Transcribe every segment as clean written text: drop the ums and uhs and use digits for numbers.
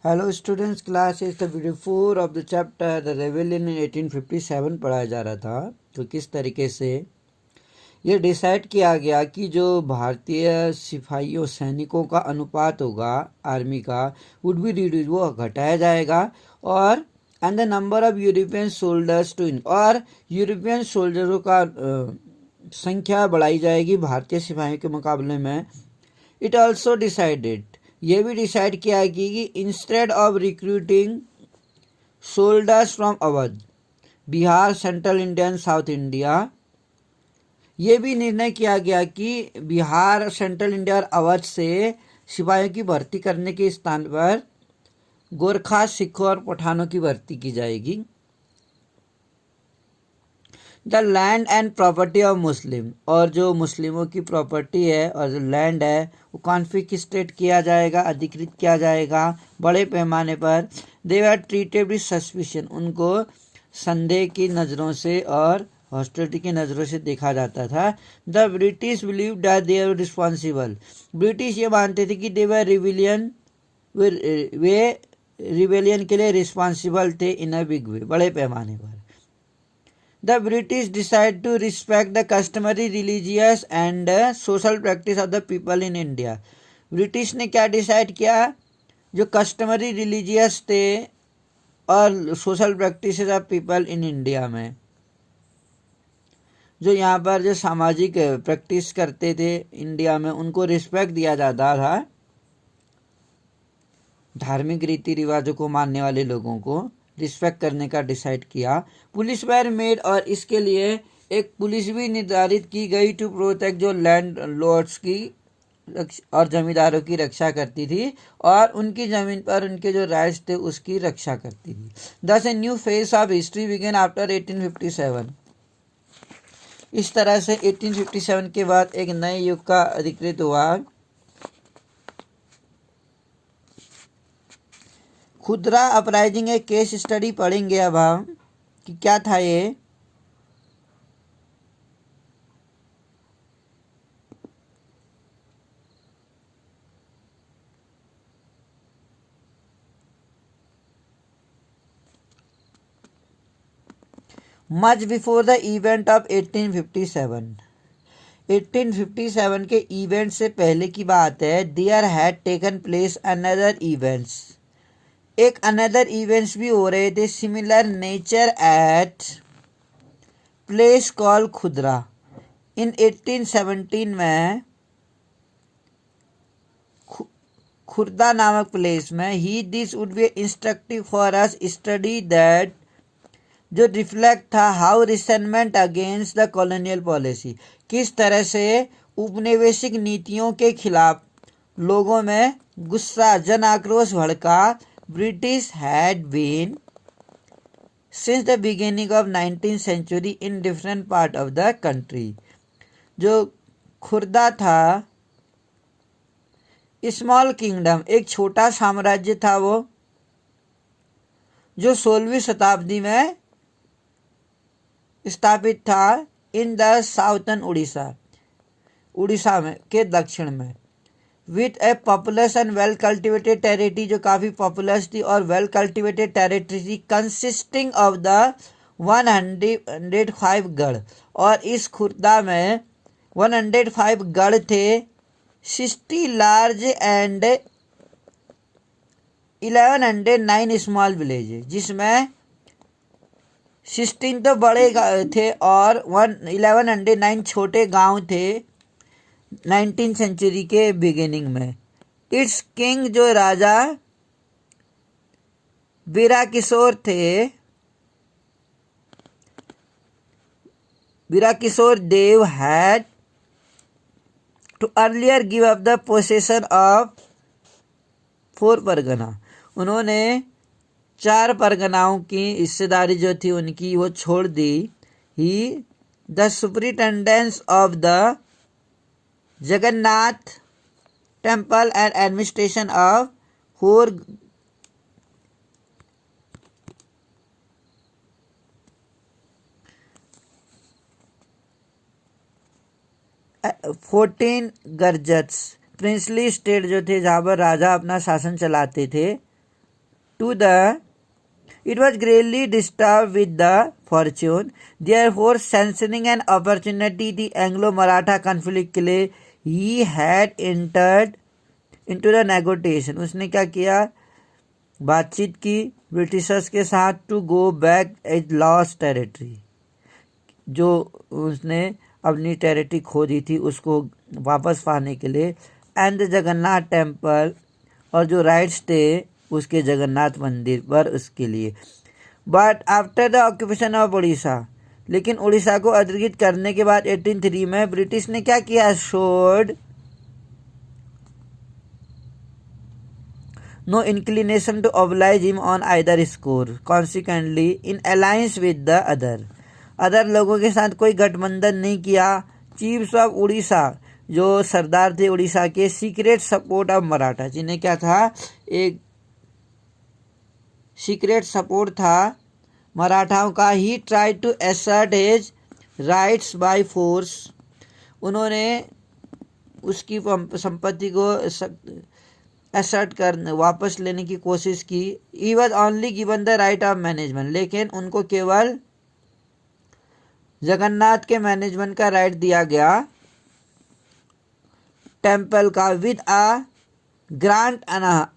Hello students, class is the video 4 of the chapter the rebellion in 1857 पढ़ाया जा रहा था। तो किस तरीके से ये डिसाइड किया गया कि जो भारतीय सिपाहियों सैनिकों का अनुपात होगा आर्मी का वुड बी रिड्यूस, वो घटाया जाएगा और and the number of European soldiers to और यूरोपियन सोल्जरों का संख्या बढ़ाई जाएगी भारतीय सिपाहियों के मुकाबले में। इट ऑल्सो डिसाइडेड, ये भी डिसाइड किया कि instead of recruiting soldiers from Awadh, Bihar, central India and south India, ये भी निर्णय किया गया कि बिहार, सेंट्रल इंडिया और अवध से सिपाहियों की भर्ती करने के स्थान पर गोरखा, सिखों और पठानों की भर्ती की जाएगी। The land and property of Muslim, और जो मुस्लिमों की प्रॉपर्टी है और जो लैंड है वो कॉन्फिस्केट किया जाएगा, अधिकृत किया जाएगा बड़े पैमाने पर। They are treated with suspicion, उनको संदेह की नज़रों से और हॉस्टिलिटी की नज़रों से देखा जाता था। The British believe that they are responsible, British ये मानते थे कि दे वर रिविलियन, वे रिवेलियन के लिए रिस्पॉन्सिबल थे इन अ बिग वे, बड़े पैमाने पर। The British decide to respect the customary religious and social practice of the people in India. British ने क्या डिसाइड किया, जो कस्टमरी रिलीजियस थे और social practice of people in India में, जो यहाँ पर जो सामाजिक प्रैक्टिस करते थे इंडिया में, उनको रिस्पेक्ट दिया जाता था, धार्मिक रीति रिवाजों को मानने वाले लोगों को रिस्पेक्ट करने का डिसाइड किया। पुलिस वेयर मेड, और इसके लिए एक पुलिस भी निर्धारित की गई टू प्रोटेक्ट, जो लैंड लॉर्ड्स की और जमींदारों की रक्षा करती थी और उनकी ज़मीन पर उनके जो राइट्स थे उसकी रक्षा करती थी। Thus a new phase of history began after 1857। इस तरह से 1857 के बाद एक नए युग का अधिकृत हुआ। खुदरा अपराइजिंग एक केस स्टडी पढ़ेंगे अब हम कि क्या था ये। Much before the event of 1857, 1857 के इवेंट से पहले की बात है। There had taken place another events, एक अनदर इवेंट्स भी हो रहे थे similar nature at place call खुदरा। इन 1817 में खुर्दा नामक प्लेस में ही this would be instructive for us study that, जो रिफ्लेक्ट था how resentment against the colonial policy, किस तरह से उपनिवेशिक नीतियों के खिलाफ लोगों में गुस्सा, जन आक्रोश भड़का। British had been since the beginning of 19th century in different part of the country. जो खुर्दा था स्मॉल किंगडम, एक छोटा साम्राज्य था वो, जो 16वीं शताब्दी में स्थापित था in the southern Orissa, Orissa में के दक्षिण में। With A populace and well cultivated territory, जो काफ़ी पॉपुलस थी और वेल कल्टिवेटेड टेरिटरी थी, कंसिस्टिंग ऑफ द 105 गढ़, और इस खुर्दा में 105 गढ़ थे। 60 लार्ज एंड 1109 स्मॉल विलेज, जिसमें 16 तो बड़े थे और 1109 छोटे गांव थे 19th सेंचुरी के बिगिनिंग में। इट्स किंग, जो राजा वीराकिशोर थे, Virakishore Dev had to earlier give up the possession of 4 pargana, उन्होंने 4 परगनाओं की हिस्सेदारी जो थी उनकी वो छोड़ दी। He the superintendence of the Jagannath temple and administration of 4 14 Garjats, princely state जो थे जहाँ पर राजा अपना शासन चलाते थे, to the it was greatly disturbed with the fortune, therefore sensing an opportunity the Anglo-Maratha conflict के लिए he had entered into the negotiation. उसने क्या किया, बातचीत की ब्रिटिशर्स के साथ to go back as lost territory, जो उसने अपनी टेरिटरी खो दी थी उसको वापस पाने के लिए, एंड द जगन्नाथ टेम्पल, और जो राइट्स थे उसके जगन्नाथ मंदिर पर उसके लिए. But after the occupation of Orissa, लेकिन उड़ीसा को अधिकृत करने के बाद 1803 में ब्रिटिश ने क्या किया, showed no inclination to oblige him on either score, consequently in alliance with the other लोगों के साथ कोई गठबंधन नहीं किया. चीफ्स ऑफ उड़ीसा, जो सरदार थे उड़ीसा के, सीक्रेट सपोर्ट ऑफ मराठा, जिन्हें क्या था, एक सीक्रेट सपोर्ट था मराठाओं का. He try to assert his rights by force, उन्होंने उसकी संपत्ति को एसर्ट कर वापस लेने की कोशिश की. He was only given the right of management, लेकिन उनको केवल जगन्नाथ के मैनेजमेंट का राइट दिया गया टेम्पल का, with a grant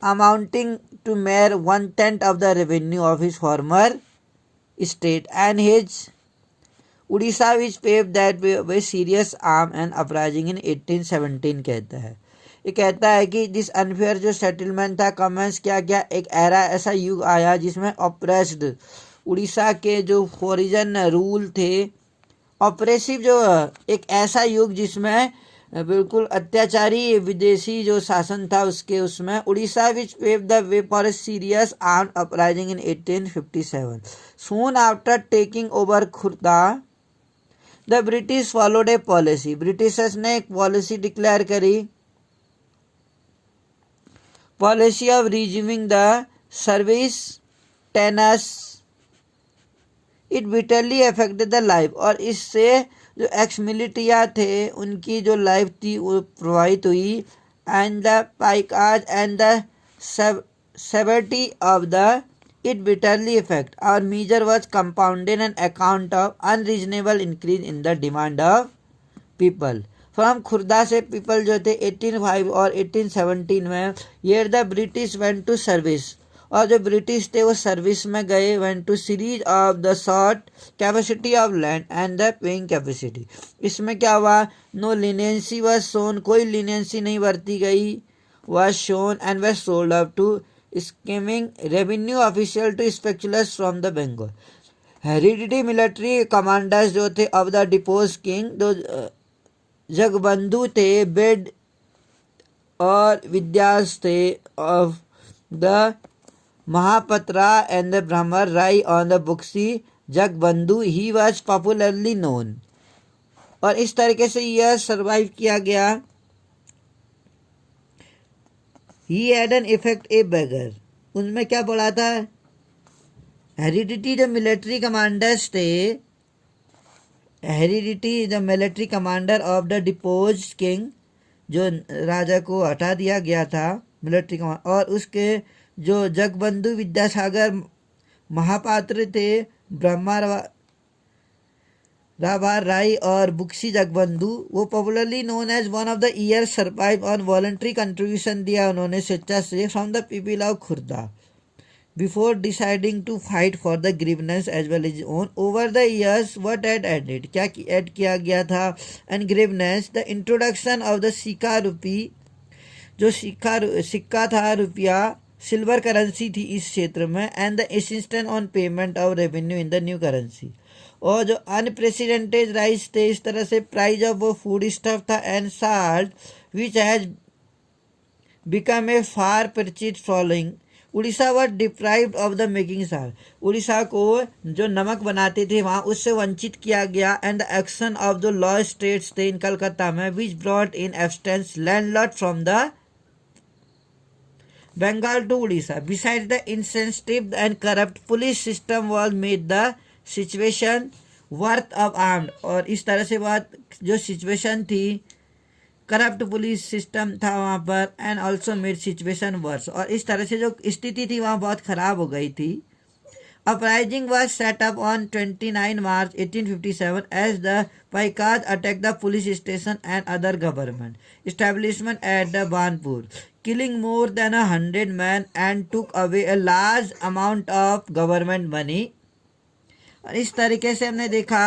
amounting to mere 1/10 of the revenue of his former state and his Orissa which pave that way serious arm and uprising in 1817. कहता है, ये कहता है कि जिस अनफेयर जो सेटलमेंट था कमेंस क्या गया, एक एरा ऐसा युग आया जिसमें ऑप्रेस्ड उड़ीसा के जो फॉरिजन रूल थे, ऑपरेसिव जो एक ऐसा युग जिसमें बिल्कुल अत्याचारी विदेशी जो शासन था उसके, उसमें Orissa which pave the way for a serious armed uprising in 1857. Soon after taking over Khurda the British followed a policy, Britishers ने एक पॉलिसी डिक्लेयर करी, policy of resuming the service tenures. It bitterly affected the life, और इससे जो x militia थे उनकी जो life थी वो प्रभावित हुई. And the Paikas and the severity of the it bitterly effect our major was compounded on account of unreasonable increase in the demand of people. From Khurda से पीपल जो थे 1805 और 1817 में, year the British went to service, और जो British थे वो service में गए, went to series of the short capacity of land and the paying capacity. इसमें क्या हुआ, नो लीनियंसी वॉज शोन, कोई लीनियंसी नहीं बरती गई, was shown and was sold up to scheming revenue official to speculators from the Bengal. Heredity military commanders जो थे of the depose king, जो जगबंधु थे, बेड और विद्यास थे of the Mahapatra and the Bhramar Rai on the Buxi Jagabandhu, he was popularly known. और इस तरीके से यह सर्वाइव किया गया. He had an effect a beggar, उनमें क्या पड़ा था, हेरिडिटी जो मिलिट्री कमांडर्स थे, heredity the military commander of the depose king, जो राजा को हटा दिया गया था मिलिट्री कमांडर, और उसके जो जगबंधु विद्यासागर महापात्र थे, ब्रह्मा राभार राय और बुक्सी जगबंधु, वो popularly known as one of the year survive on voluntary contribution दिया उन्होंने स्वेच्छा से from the people of Khurda before deciding to fight for the grievance as well as own. Over the years what had added, क्या add किया गया था, and grievance the introduction of the sicca rupee, जो सिक्का था रुपया, सिल्वर करेंसी थी इस क्षेत्र में, and the insistence on payment of revenue in the new currency, और जो अनप्रेसिडेंटेड राइस थे, इस तरह से प्राइस ऑफ वो फूड स्टफ था and salt which has become a far purchase following. Orissa was deprived of the making salt, Orissa को जो नमक बनाते थे वहाँ उससे वंचित किया गया. And the action of the law states थे इन कलकत्ता में which brought in abstains landlord from the Bengal to Odisha. Besides the insensitive and corrupt police system was made the situation worth of armed. और इस तरह से बात जो situation थी corrupt police system था वहाँ पर, and also made situation worse, और इस तरह से जो स्थिति थी वहाँ बहुत ख़राब हो गई थी। Uprising was set up on 29 March 1857 as the Paikas attacked the police station and other government establishment at the Banpur, killing more than 100 men and took away a large amount of government money। और इस तरीके से हमने देखा